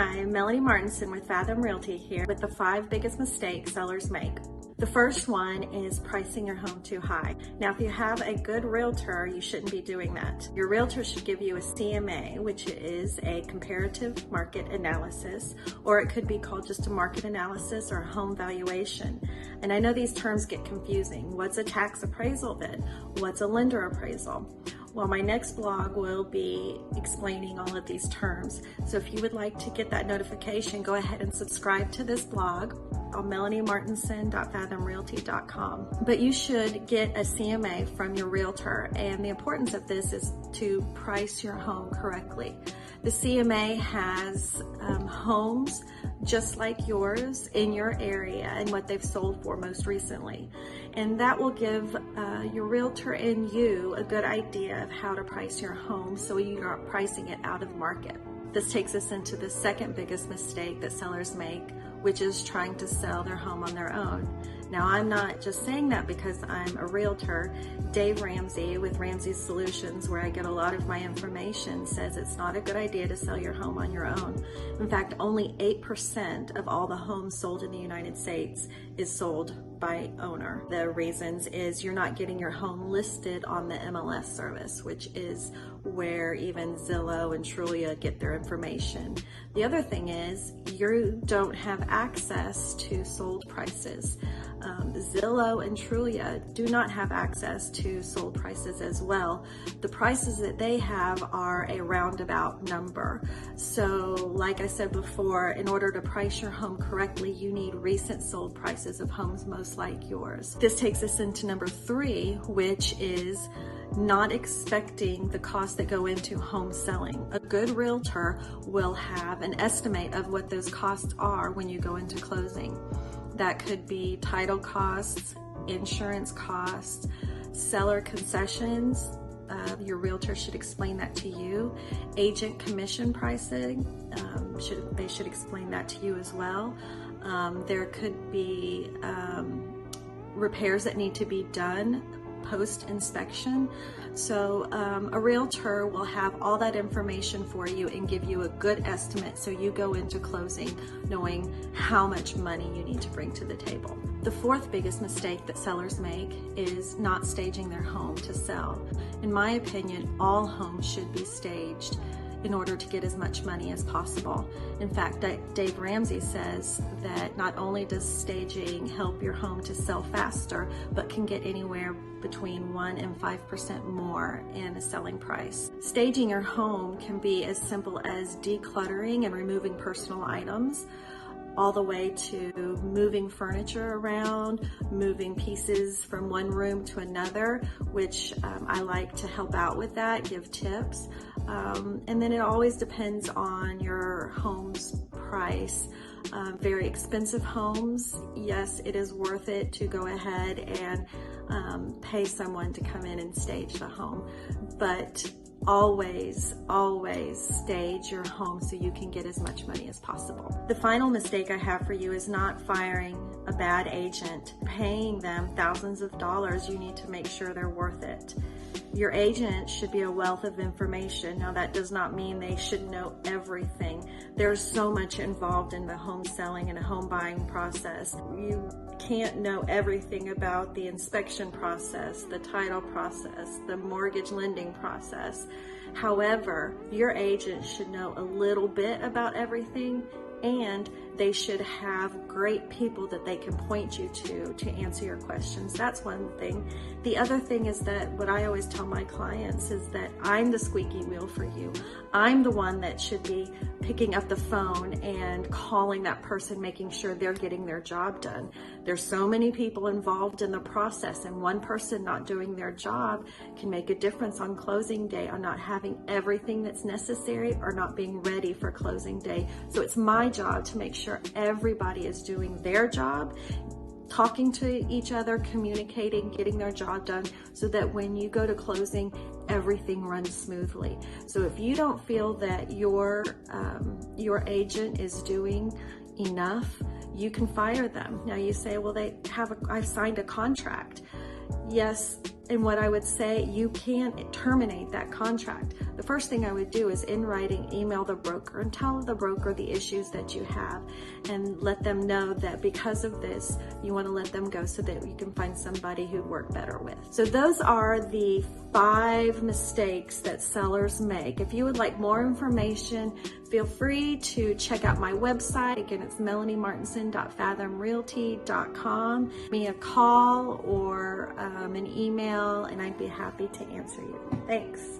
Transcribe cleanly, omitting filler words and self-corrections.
Hi, Melanie Martinsen with Fathom Realty here with the 5 biggest mistakes sellers make. The first one is pricing your home too high. Now, if you have a good realtor, you shouldn't be doing that. Your realtor should give you a CMA, which is a comparative market analysis, or it could be called just a market analysis or a home valuation. And I know these terms get confusing. What's a tax appraisal then? What's a lender appraisal? Well, my next blog will be explaining all of these terms. So if you would like to get that notification, go ahead and subscribe to this blog on melaniemartinsen.fathomrealty.com. But you should get a CMA from your realtor, and the importance of this is to price your home correctly. The CMA has homes just like yours in your area and what they've sold for most recently. And that will give your realtor and you a good idea of how to price your home so you're not pricing it out of market. This takes us into the second biggest mistake that sellers make, which is trying to sell their home on their own. Now, I'm not just saying that because I'm a realtor. Dave Ramsey with Ramsey's Solutions, where I get a lot of my information, says it's not a good idea to sell your home on your own. In fact, only 8% of all the homes sold in the United States is sold by owner. The reasons is you're not getting your home listed on the MLS service, which is where even Zillow and Trulia get their information. The other thing is you don't have access to sold prices. Zillow and Trulia do not have access to sold prices as well. The prices that they have are a roundabout number. So like I said before, in order to price your home correctly, you need recent sold prices of homes most like yours. This takes us into number 3, which is not expecting the costs that go into home selling. A good realtor will have an estimate of what those costs are when you go into closing. That could be title costs, insurance costs, seller concessions. Your realtor should explain that to you. Agent commission pricing, they should explain that to you as well. There could be repairs that need to be done post-inspection. So a realtor will have all that information for you and give you a good estimate so you go into closing knowing how much money you need to bring to the table. The 4th biggest mistake that sellers make is not staging their home to sell. In my opinion, all homes should be staged in order to get as much money as possible. In fact, Dave Ramsey says that not only does staging help your home to sell faster, but can get anywhere between 1% and 5% more in a selling price. Staging your home can be as simple as decluttering and removing personal items, all the way to moving furniture around, moving pieces from one room to another, which I like to help out with that, give tips. And then it always depends on your home's price. Very expensive homes, yes, it is worth it to go ahead and pay someone to come in and stage the home. But always stage your home so you can get as much money as possible. The final mistake I have for you is not firing a bad agent. Paying them thousands of dollars, you need to make sure they're worth it. Your agent should be a wealth of information. Now, that does not mean they should know everything. There's so much involved in the home selling and home buying process. You can't know everything about the inspection process, the title process, the mortgage lending process. However, your agent should know a little bit about everything, and they should have great people that they can point you to answer your questions. That's one thing. The other thing is that what I always tell my clients is that I'm the squeaky wheel for you. I'm the one that should be picking up the phone and calling that person, making sure they're getting their job done. There's so many people involved in the process, and one person not doing their job can make a difference on closing day, on not having everything that's necessary or not being ready for closing day. So it's my job to make sure everybody is doing their job, talking to each other, communicating, getting their job done, so that when you go to closing, everything runs smoothly. So if you don't feel that your agent is doing enough, you can fire them. Now you say, well, I signed a contract. Yes, And what I would say, you can terminate that contract. The first thing I would do is in writing, email the broker and tell the broker the issues that you have and let them know that because of this, you want to let them go so that you can find somebody who'd work better with. So those are the 5 mistakes that sellers make. If you would like more information, feel free to check out my website. Again, it's melaniemartinsen.fathomrealty.com. Give me a call or an email, and I'd be happy to answer you. Thanks.